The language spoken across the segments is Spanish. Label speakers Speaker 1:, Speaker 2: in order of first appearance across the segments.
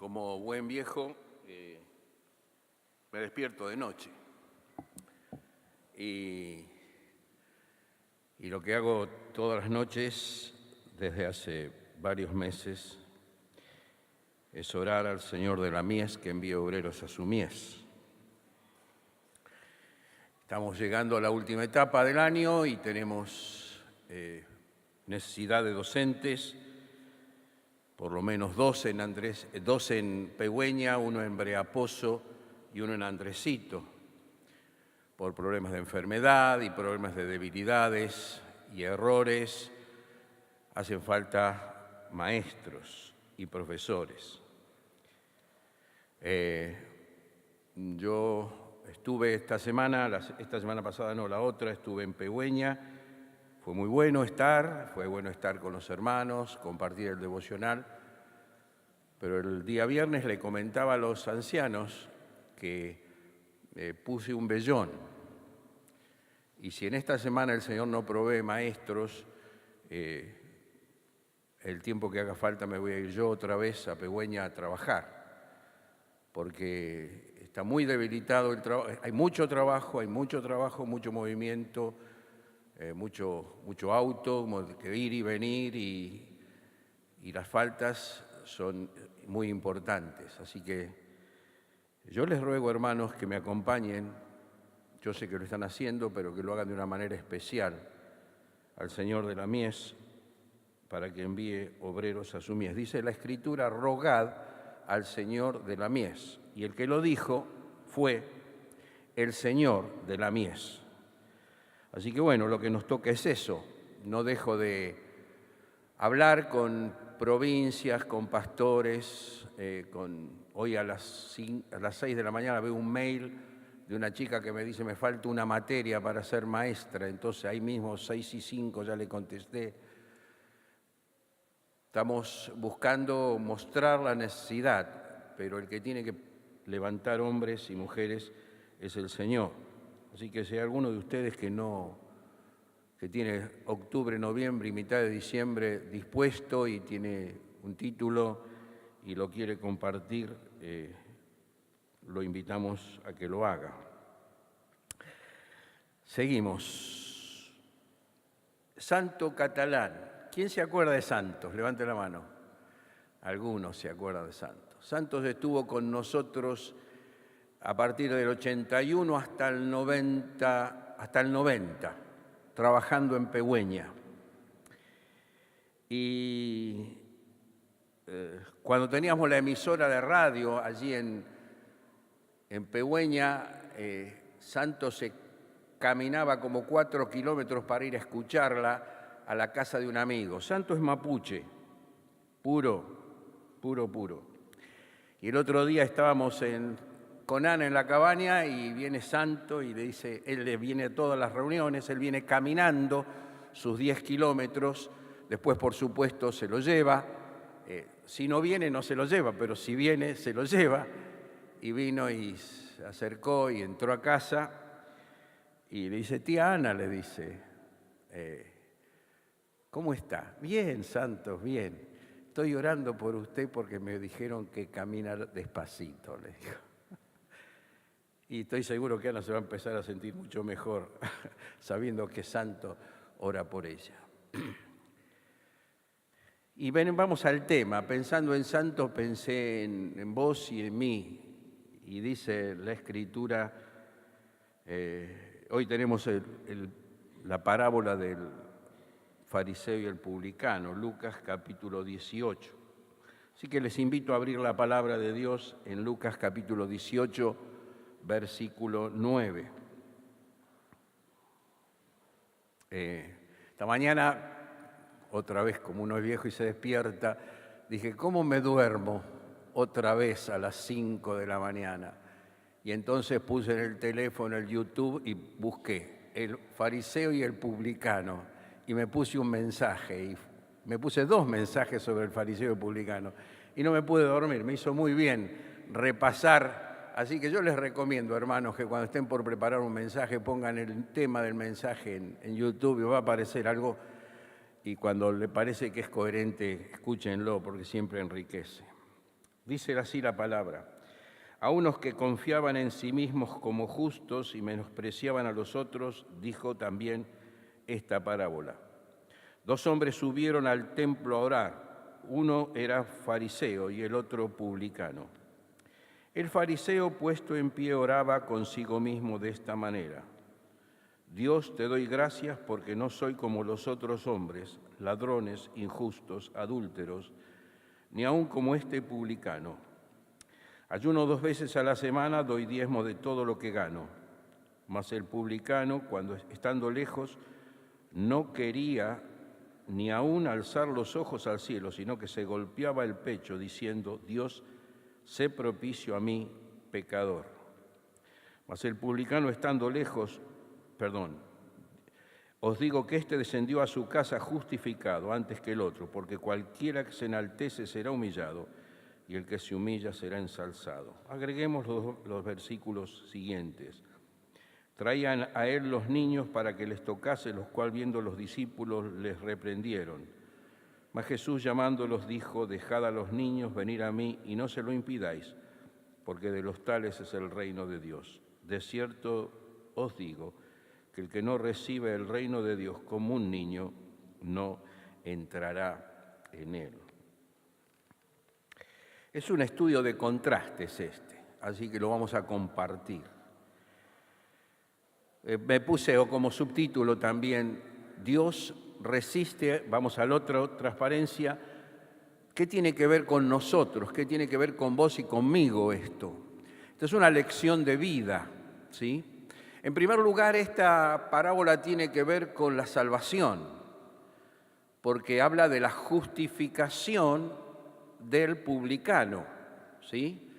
Speaker 1: como buen viejo, me despierto de noche. Y lo que hago todas las noches, desde hace varios meses, es orar al Señor de la mies que envíe obreros a su mies. Estamos llegando a la última etapa del año y tenemos necesidad de docentes, por lo menos dos en Pegüeña, uno en Breaposo y uno en Andresito, por problemas de enfermedad y problemas de debilidades y errores. Hacen falta maestros y profesores. Yo estuve esta semana pasada no, la otra, estuve en Pegüeña. Fue bueno estar con los hermanos, compartir el devocional, pero el día viernes le comentaba a los ancianos que puse un vellón, y si en esta semana el Señor no provee maestros, el tiempo que haga falta me voy a ir yo otra vez a Pegüeña a trabajar, porque está muy debilitado el trabajo, hay mucho trabajo, mucho movimiento, mucho auto, que ir y venir, y las faltas son muy importantes. Así que yo les ruego, hermanos, que me acompañen. Yo sé que lo están haciendo, pero que lo hagan de una manera especial al Señor de la mies, para que envíe obreros a su mies. Dice la Escritura: rogad al Señor de la mies. Y el que lo dijo fue el Señor de la mies. Así que bueno, lo que nos toca es eso. No dejo de hablar con provincias, con pastores. Hoy a las 6 de la mañana veo un mail de una chica que me dice: me falta una materia para ser maestra. Entonces ahí mismo, 6:05, ya le contesté. Estamos buscando mostrar la necesidad, pero el que tiene que levantar hombres y mujeres es el Señor. Así que si hay alguno de ustedes que tiene octubre, noviembre y mitad de diciembre dispuesto y tiene un título y lo quiere compartir, lo invitamos a que lo haga. Seguimos. Santo Catalán. ¿Quién se acuerda de Santos? Levante la mano. Algunos se acuerdan de Santos. Santos estuvo con nosotros a partir del 81 hasta el 90, trabajando en Pegüeña. Y cuando teníamos la emisora de radio allí en Pegüeña, Santos se caminaba como 4 kilómetros para ir a escucharla a la casa de un amigo. Santos es mapuche, puro. Y el otro día estábamos con Ana en la cabaña y viene Santo y le dice, él le viene a todas las reuniones, él viene caminando sus 10 kilómetros, después por supuesto se lo lleva, si no viene no se lo lleva, pero si viene se lo lleva, y vino y se acercó y entró a casa y le dice: tía Ana, le dice, ¿cómo está? Bien, Santos, bien. Estoy orando por usted porque me dijeron que caminar despacito, le dijo. Y estoy seguro que Ana se va a empezar a sentir mucho mejor sabiendo que Santo ora por ella. Y vamos al tema. Pensando en Santo, pensé en vos y en mí. Y dice la Escritura, hoy tenemos la parábola del fariseo y el publicano, Lucas capítulo 18. Así que les invito a abrir la palabra de Dios en Lucas capítulo 18, versículo 9. Esta mañana, otra vez, como uno es viejo y se despierta, dije: ¿cómo me duermo otra vez a las 5 de la mañana? Y entonces puse en el teléfono el YouTube y busqué el fariseo y el publicano, y me puse un mensaje, y me puse 2 mensajes sobre el fariseo y el publicano, y no me pude dormir. Me hizo muy bien repasar. Así que yo les recomiendo, hermanos, que cuando estén por preparar un mensaje pongan el tema del mensaje en YouTube, y va a aparecer algo, y cuando le parece que es coherente, escúchenlo, porque siempre enriquece. Dice así la palabra. A unos que confiaban en sí mismos como justos y menospreciaban a los otros, dijo también esta parábola. 2 hombres subieron al templo a orar. Uno era fariseo y el otro publicano. El fariseo, puesto en pie, oraba consigo mismo de esta manera. Dios, te doy gracias porque no soy como los otros hombres, ladrones, injustos, adúlteros, ni aun como este publicano. Ayuno 2 veces a la semana, doy diezmo de todo lo que gano. Mas el publicano, cuando estando lejos, no quería ni aun alzar los ojos al cielo, sino que se golpeaba el pecho diciendo, Dios, sé propicio a mí, pecador. Mas el publicano, estando lejos, os digo que éste descendió a su casa justificado antes que el otro, porque cualquiera que se enaltece será humillado, y el que se humilla será ensalzado. Agreguemos los versículos siguientes. Traían a él los niños para que les tocase, los cuales viendo los discípulos les reprendieron. Mas Jesús llamándolos dijo, dejad a los niños venir a mí y no se lo impidáis, porque de los tales es el reino de Dios. De cierto os digo que el que no recibe el reino de Dios como un niño no entrará en él. Es un estudio de contrastes así que lo vamos a compartir. Me puse como subtítulo también, Dios resiste, vamos al otro, transparencia, ¿qué tiene que ver con nosotros? ¿Qué tiene que ver con vos y conmigo esto? Esto es una lección de vida, ¿sí? En primer lugar, esta parábola tiene que ver con la salvación, porque habla de la justificación del publicano, ¿sí?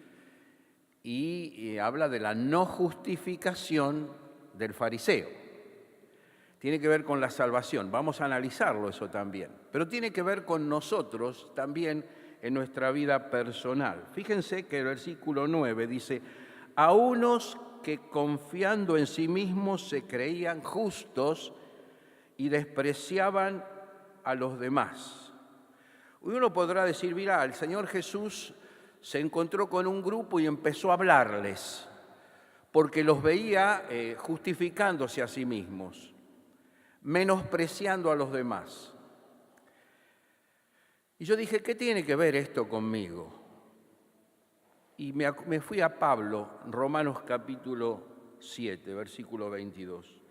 Speaker 1: Y habla de la no justificación del fariseo. Tiene que ver con la salvación, vamos a analizarlo eso también, pero tiene que ver con nosotros también en nuestra vida personal. Fíjense que el versículo 9 dice, a unos que confiando en sí mismos se creían justos y despreciaban a los demás. Uno podrá decir, mira, el Señor Jesús se encontró con un grupo y empezó a hablarles, porque los veía justificándose a sí mismos, menospreciando a los demás. Y yo dije, ¿qué tiene que ver esto conmigo? Y me fui a Pablo, Romanos capítulo 7, versículo 22.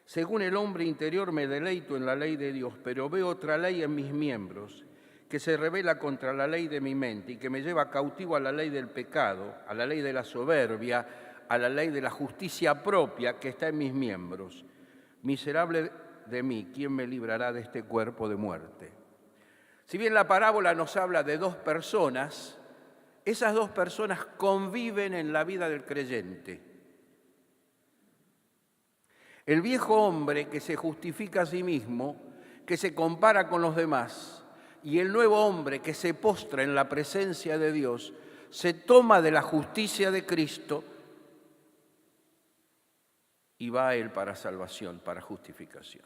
Speaker 1: Según el hombre interior me deleito en la ley de Dios, pero veo otra ley en mis miembros, que se rebela contra la ley de mi mente y que me lleva cautivo a la ley del pecado, a la ley de la soberbia, a la ley de la justicia propia que está en mis miembros. Miserable de mí, ¿quién me librará de este cuerpo de muerte? Si bien la parábola nos habla de 2 personas, esas 2 personas conviven en la vida del creyente. El viejo hombre que se justifica a sí mismo, que se compara con los demás, y el nuevo hombre que se postra en la presencia de Dios, se toma de la justicia de Cristo y va a Él para salvación, para justificación.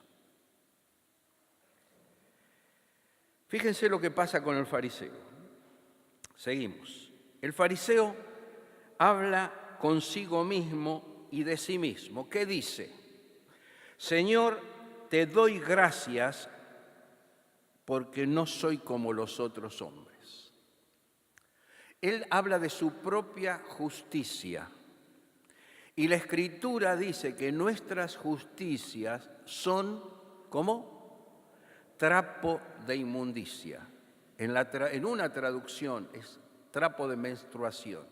Speaker 1: Fíjense lo que pasa con el fariseo. Seguimos. El fariseo habla consigo mismo y de sí mismo. ¿Qué dice? Señor, te doy gracias porque no soy como los otros hombres. Él habla de su propia justicia. Y la Escritura dice que nuestras justicias son, ¿cómo? Trapo de inmundicia. En una traducción es trapo de menstruación.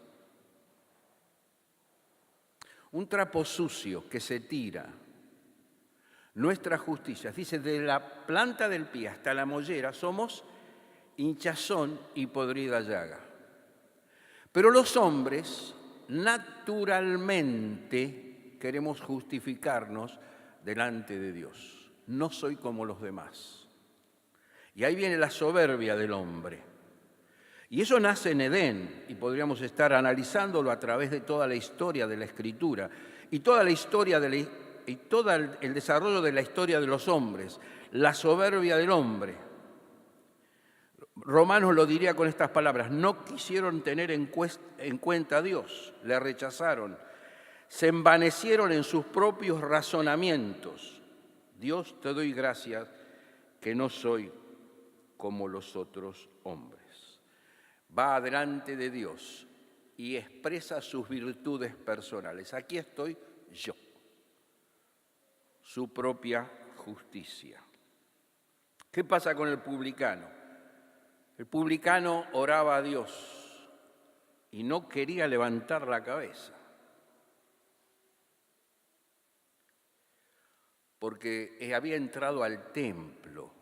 Speaker 1: Un trapo sucio que se tira. Nuestra justicia, dice, de la planta del pie hasta la mollera somos hinchazón y podrida llaga. Pero los hombres naturalmente queremos justificarnos delante de Dios. No soy como los demás. Y ahí viene la soberbia del hombre. Y eso nace en Edén, y podríamos estar analizándolo a través de toda la historia de la Escritura y toda la historia y todo el desarrollo de la historia de los hombres, la soberbia del hombre. Romanos lo diría con estas palabras: no quisieron tener en cuenta a Dios, le rechazaron, se envanecieron en sus propios razonamientos. Dios, te doy gracias que no soy como los otros hombres. Va adelante de Dios y expresa sus virtudes personales. Aquí estoy yo, su propia justicia. ¿Qué pasa con el publicano? El publicano oraba a Dios y no quería levantar la cabeza, porque había entrado al templo.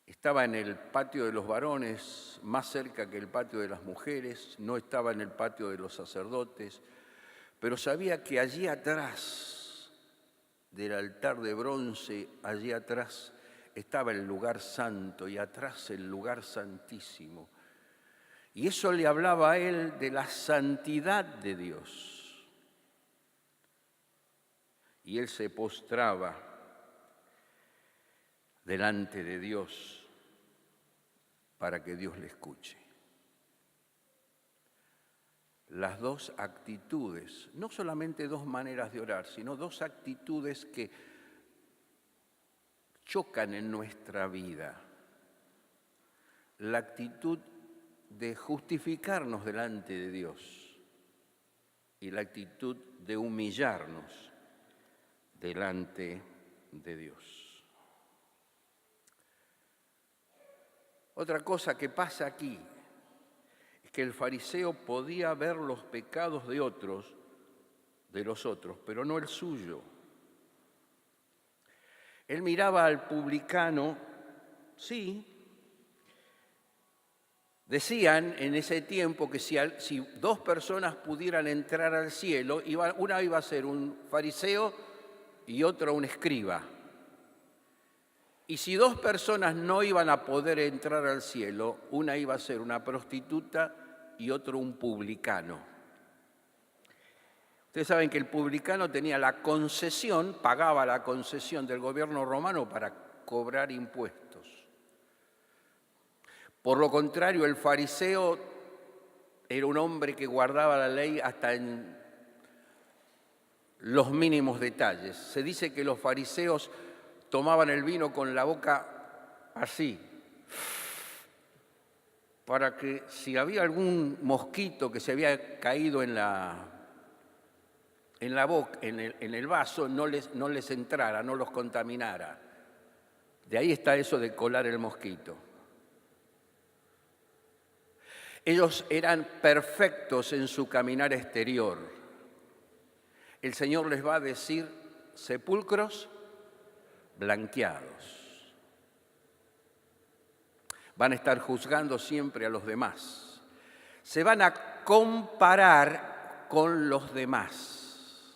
Speaker 1: Estaba en el patio de los varones, más cerca que el patio de las mujeres, no estaba en el patio de los sacerdotes, pero sabía que allí atrás del altar de bronce, allí atrás estaba el lugar santo y atrás el lugar santísimo. Y eso le hablaba a él de la santidad de Dios. Y él se postraba delante de Dios para que Dios le escuche. Las dos actitudes, no solamente dos maneras de orar, sino dos actitudes que chocan en nuestra vida. La actitud de justificarnos delante de Dios y la actitud de humillarnos delante de Dios. Otra cosa que pasa aquí es que el fariseo podía ver los pecados de los otros, pero no el suyo. Él miraba al publicano, sí. Decían en ese tiempo que si dos personas pudieran entrar al cielo, una iba a ser un fariseo y otra un escriba. Y si dos personas no iban a poder entrar al cielo, una iba a ser una prostituta y otro un publicano. Ustedes saben que el publicano tenía la concesión, pagaba la concesión del gobierno romano para cobrar impuestos. Por lo contrario, el fariseo era un hombre que guardaba la ley hasta en los mínimos detalles. Se dice que los fariseos tomaban el vino con la boca así, para que si había algún mosquito que se había caído en la boca, en el vaso, no les entrara, no los contaminara. De ahí está eso de colar el mosquito. Ellos eran perfectos en su caminar exterior. El Señor les va a decir: sepulcros blanqueados. Van a estar juzgando siempre a los demás. Se van a comparar con los demás.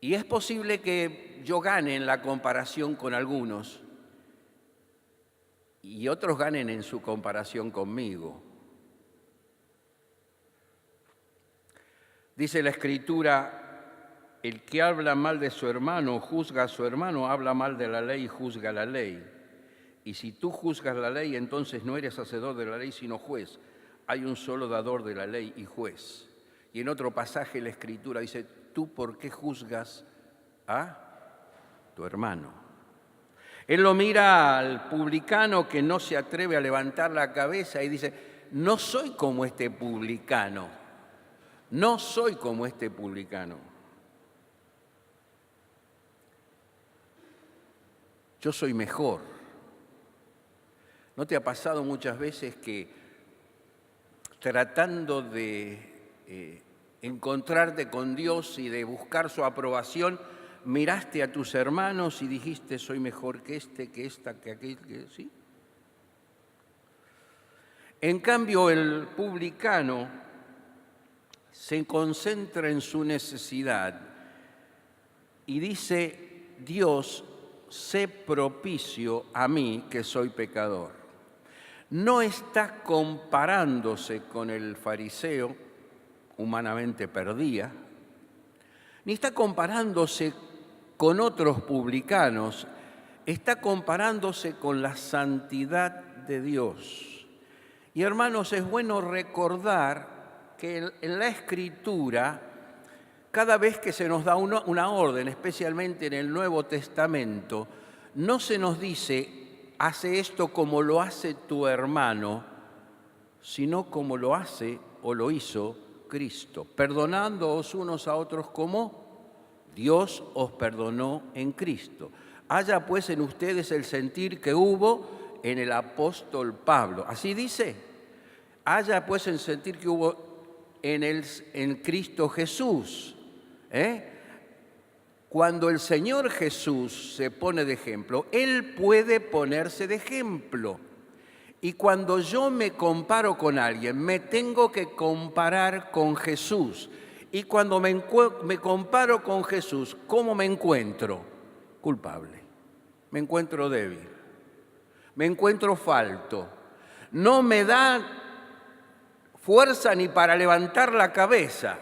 Speaker 1: Y es posible que yo gane en la comparación con algunos y otros ganen en su comparación conmigo. Dice la Escritura: el que habla mal de su hermano, juzga a su hermano, habla mal de la ley, juzga la ley. Y si tú juzgas la ley, entonces no eres hacedor de la ley, sino juez. Hay un solo dador de la ley y juez. Y en otro pasaje la Escritura dice: ¿tú por qué juzgas a tu hermano? Él lo mira al publicano que no se atreve a levantar la cabeza y dice: no soy como este publicano, no soy como este publicano. Yo soy mejor. ¿No te ha pasado muchas veces que tratando de encontrarte con Dios y de buscar su aprobación, miraste a tus hermanos y dijiste: soy mejor que este, que esta, que aquel, que sí? En cambio, el publicano se concentra en su necesidad y dice: Dios, sé propicio a mí que soy pecador. No está comparándose con el fariseo, humanamente perdía, ni está comparándose con otros publicanos. está comparándose con la santidad de Dios. Y hermanos, es bueno recordar que en la Escritura, cada vez que se nos da una orden, especialmente en el Nuevo Testamento, no se nos dice, hace esto como lo hace tu hermano, sino como lo hace o lo hizo Cristo, perdonándoos unos a otros como Dios os perdonó en Cristo. Haya pues en ustedes el sentir que hubo en el apóstol Pablo. ¿Así dice? Haya pues el sentir que hubo en Cristo Jesús. Cuando el Señor Jesús se pone de ejemplo, Él puede ponerse de ejemplo. Y cuando yo me comparo con alguien, me tengo que comparar con Jesús. Y cuando me comparo con Jesús, ¿cómo me encuentro? Culpable. Me encuentro débil. Me encuentro falto. No me da fuerza ni para levantar la cabeza.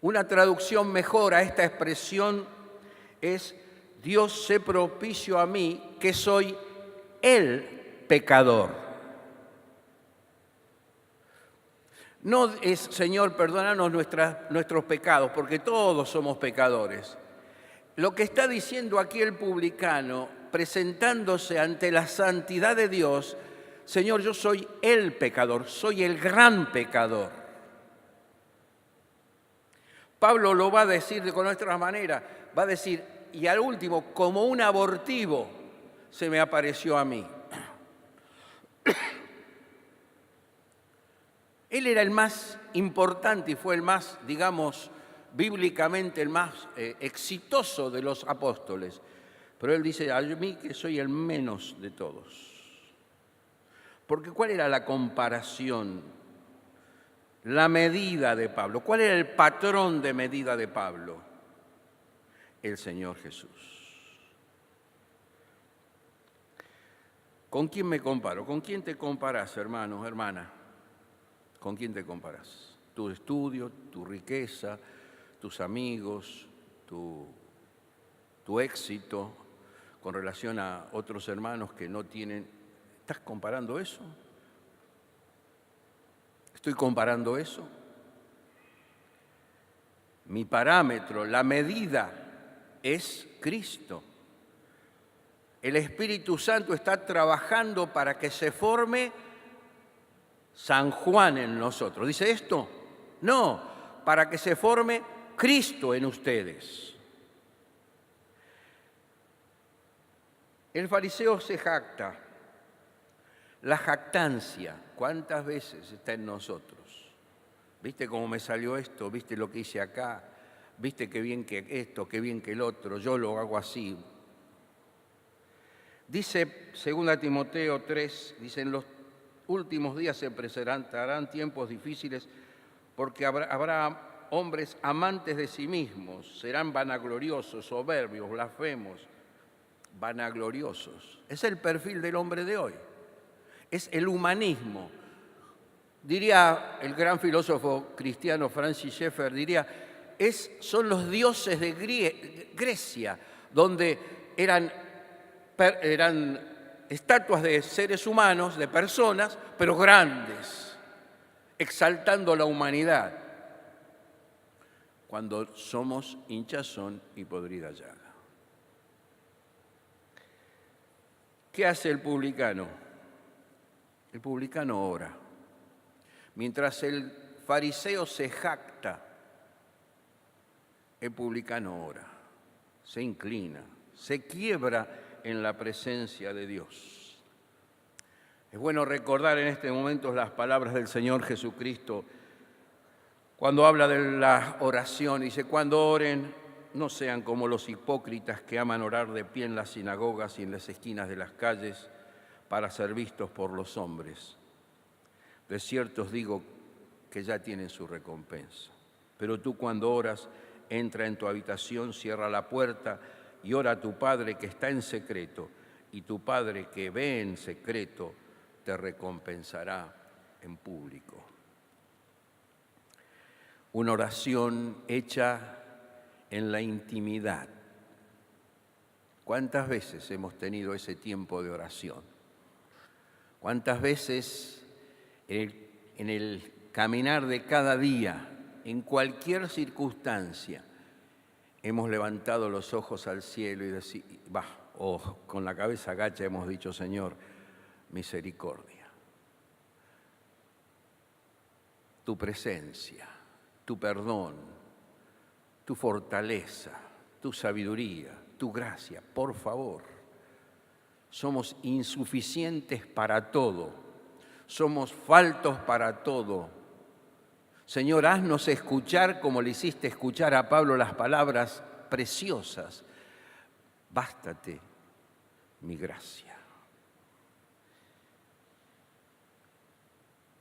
Speaker 1: Una traducción mejor a esta expresión es: Dios sé propicio a mí, que soy el pecador. No es, Señor, perdónanos nuestros pecados, porque todos somos pecadores. Lo que está diciendo aquí el publicano, presentándose ante la santidad de Dios: Señor, yo soy el pecador, soy el gran pecador. Pablo lo va a decir con otra manera, va a decir, y al último, como un abortivo se me apareció a mí. Él era el más importante y fue el más, digamos, bíblicamente el más exitoso de los apóstoles. Pero él dice, a mí que soy el menos de todos. Porque ¿cuál era la comparación? La medida de Pablo. ¿Cuál era el patrón de medida de Pablo? El Señor Jesús. ¿Con quién me comparo? ¿Con quién te comparas, hermano, hermana? ¿Con quién te comparas? Tu estudio, tu riqueza, tus amigos, tu éxito con relación a otros hermanos que no tienen. ¿Estás comparando eso? ¿Estoy comparando eso? Mi parámetro, la medida, es Cristo. El Espíritu Santo está trabajando para que se forme San Juan en nosotros. ¿Dice esto? No, para que se forme Cristo en ustedes. El fariseo se jacta. La jactancia, ¿cuántas veces está en nosotros? ¿Viste cómo me salió esto? ¿Viste lo que hice acá? ¿Viste qué bien que esto, qué bien que el otro? Yo lo hago así. Dice 2 Timoteo 3, dice, en los últimos días se presentarán tiempos difíciles porque habrá hombres amantes de sí mismos, serán vanagloriosos, soberbios, blasfemos, vanagloriosos. Es el perfil del hombre de hoy. Es el humanismo. Diría el gran filósofo cristiano Francis Schaeffer, diría, son los dioses de Grecia, donde eran estatuas de seres humanos, de personas, pero grandes, exaltando la humanidad, cuando somos hinchazón y podrida llaga. ¿Qué hace el publicano? El publicano ora. Mientras el fariseo se jacta, el publicano ora, se inclina, se quiebra en la presencia de Dios. Es bueno recordar en este momento las palabras del Señor Jesucristo cuando habla de la oración. Dice, cuando oren, no sean como los hipócritas que aman orar de pie en las sinagogas y en las esquinas de las calles para ser vistos por los hombres. De cierto os digo que ya tienen su recompensa. Pero tú cuando oras, entra en tu habitación, cierra la puerta y ora a tu Padre que está en secreto, y tu Padre que ve en secreto te recompensará en público. Una oración hecha en la intimidad. ¿Cuántas veces hemos tenido ese tiempo de oración? ¿Cuántas veces en el caminar de cada día, en cualquier circunstancia, hemos levantado los ojos al cielo y con la cabeza agacha hemos dicho, Señor, misericordia? Tu presencia, tu perdón, tu fortaleza, tu sabiduría, tu gracia, por favor. Somos insuficientes para todo, somos faltos para todo. Señor, haznos escuchar como le hiciste escuchar a Pablo las palabras preciosas. Bástate mi gracia.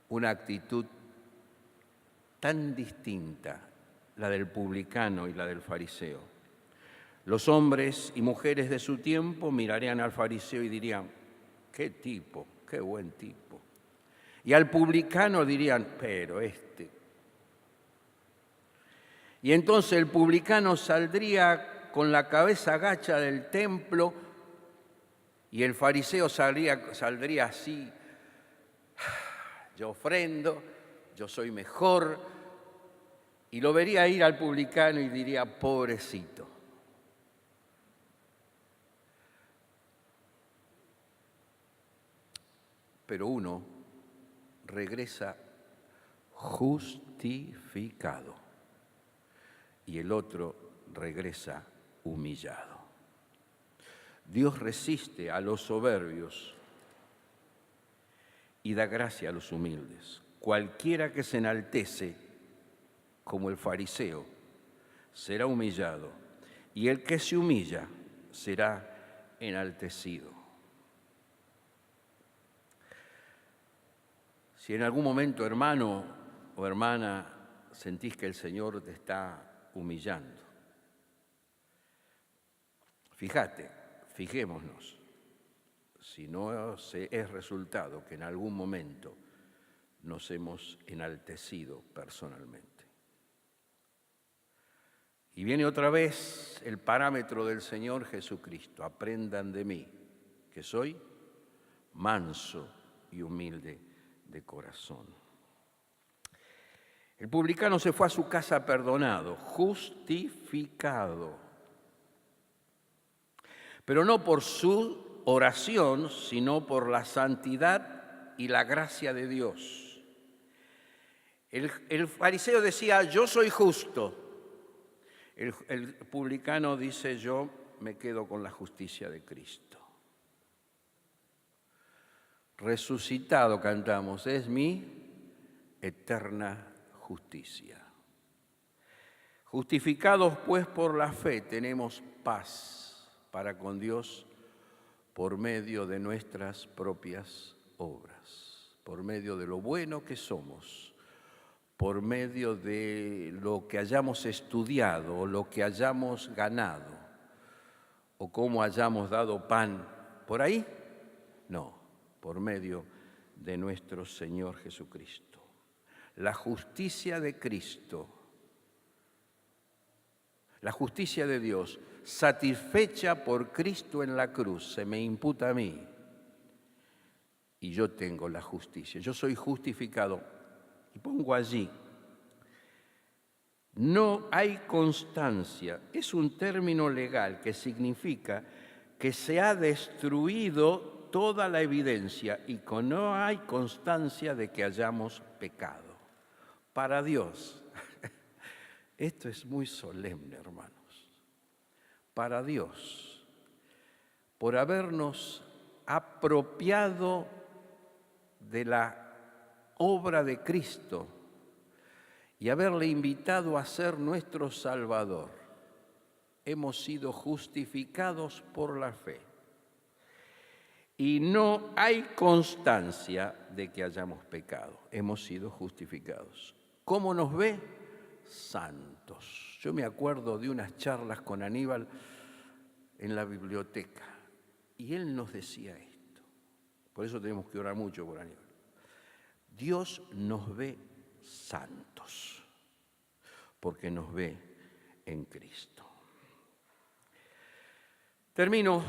Speaker 1: Una actitud tan distinta, la del publicano y la del fariseo. Los hombres y mujeres de su tiempo mirarían al fariseo y dirían, qué tipo, qué buen tipo. Y al publicano dirían, pero este. Y entonces el publicano saldría con la cabeza agacha del templo y el fariseo saldría así, yo ofrendo, yo soy mejor, y lo vería ir al publicano y diría, pobrecito. Pero uno regresa justificado y el otro regresa humillado. Dios resiste a los soberbios y da gracia a los humildes. Cualquiera que se enaltece, como el fariseo, será humillado, y el que se humilla será enaltecido. Si en algún momento, hermano o hermana, sentís que el Señor te está humillando, fijémonos, si no es resultado que en algún momento nos hemos enaltecido personalmente. Y viene otra vez el parámetro del Señor Jesucristo. Aprendan de mí, que soy manso y humilde de corazón. El publicano se fue a su casa perdonado, justificado. Pero no por su oración, sino por la santidad y la gracia de Dios. El fariseo decía, yo soy justo. El publicano dice, yo me quedo con la justicia de Cristo. Resucitado cantamos, es mi eterna justicia. Justificados pues por la fe tenemos paz para con Dios por medio de nuestras propias obras, por medio de lo bueno que somos, por medio de lo que hayamos estudiado o lo que hayamos ganado o cómo hayamos dado pan. ¿Por ahí? No, por medio de nuestro Señor Jesucristo. La justicia de Cristo, la justicia de Dios, satisfecha por Cristo en la cruz, se me imputa a mí y yo tengo la justicia. Yo soy justificado. Y pongo allí, no hay constancia. Es un término legal que significa que se ha destruido toda la evidencia y que no hay constancia de que hayamos pecado. Para Dios, esto es muy solemne, hermanos. Para Dios, por habernos apropiado de la obra de Cristo y haberle invitado a ser nuestro Salvador, hemos sido justificados por la fe. Y no hay constancia de que hayamos pecado. Hemos sido justificados. ¿Cómo nos ve? Santos. Yo me acuerdo de unas charlas con Aníbal en la biblioteca y él nos decía esto. Por eso tenemos que orar mucho por Aníbal. Dios nos ve santos, porque nos ve en Cristo. Termino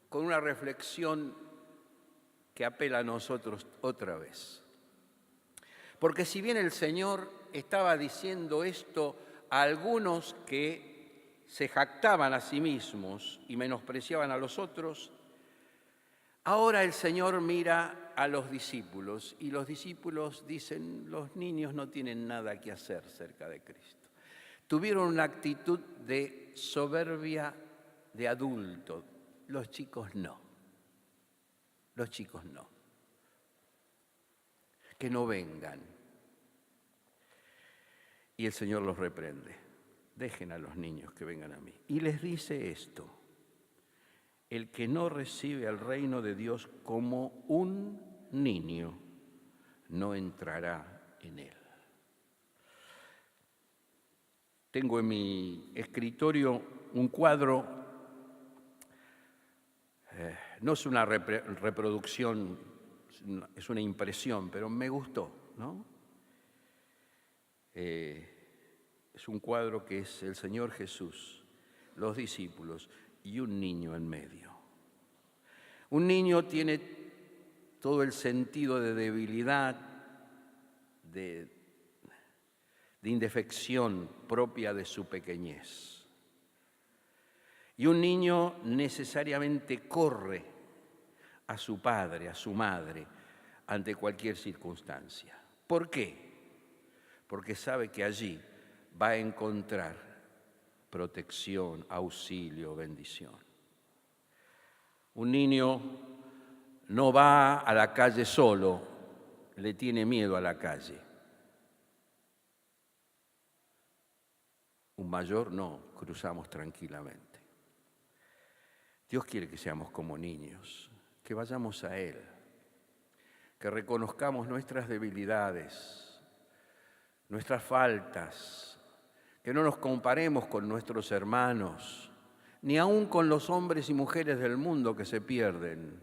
Speaker 1: con una reflexión que apela a nosotros otra vez. Porque si bien el Señor estaba diciendo esto a algunos que se jactaban a sí mismos y menospreciaban a los otros, ahora el Señor mira a los discípulos y los discípulos dicen, los niños no tienen nada que hacer cerca de Cristo. Tuvieron una actitud de soberbia de adulto, los chicos no. Los chicos no. Que no vengan. Y el Señor los reprende. Dejen a los niños que vengan a mí. Y les dice esto: el que no recibe al reino de Dios como un niño, no entrará en él. Tengo en mi escritorio un cuadro. No es una reproducción, es una impresión, pero me gustó, ¿no? Es un cuadro que es el Señor Jesús, los discípulos y un niño en medio. Un niño tiene todo el sentido de debilidad, de indefección propia de su pequeñez. Y un niño necesariamente corre a su padre, a su madre, ante cualquier circunstancia. ¿Por qué? Porque sabe que allí va a encontrar protección, auxilio, bendición. Un niño no va a la calle solo, le tiene miedo a la calle. Un mayor no, cruzamos tranquilamente. Dios quiere que seamos como niños, que vayamos a Él, que reconozcamos nuestras debilidades, nuestras faltas, que no nos comparemos con nuestros hermanos, ni aun con los hombres y mujeres del mundo que se pierden,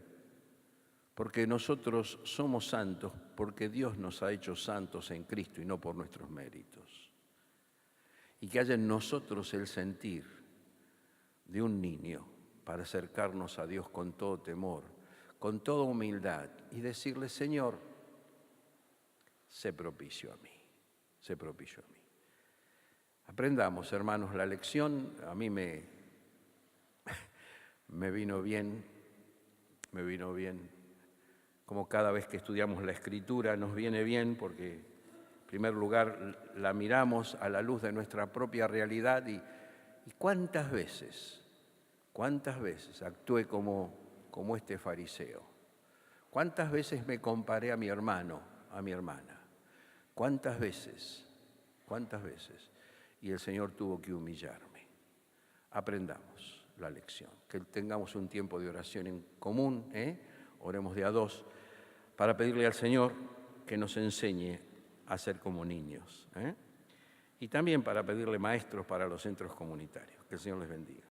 Speaker 1: porque nosotros somos santos, porque Dios nos ha hecho santos en Cristo y no por nuestros méritos. Y que haya en nosotros el sentir de un niño para acercarnos a Dios con todo temor, con toda humildad y decirle, Señor, sé propicio a mí, sé propicio a mí. Aprendamos, hermanos, la lección. A mí me vino bien, como cada vez que estudiamos la Escritura nos viene bien porque, en primer lugar, la miramos a la luz de nuestra propia realidad y cuántas veces actué como este fariseo. ¿Cuántas veces me comparé a mi hermano, a mi hermana? ¿Cuántas veces? Y el Señor tuvo que humillarme. Aprendamos la lección. Que tengamos un tiempo de oración en común, oremos de a dos, para pedirle al Señor que nos enseñe a ser como niños. Y también para pedirle maestros para los centros comunitarios. Que el Señor les bendiga.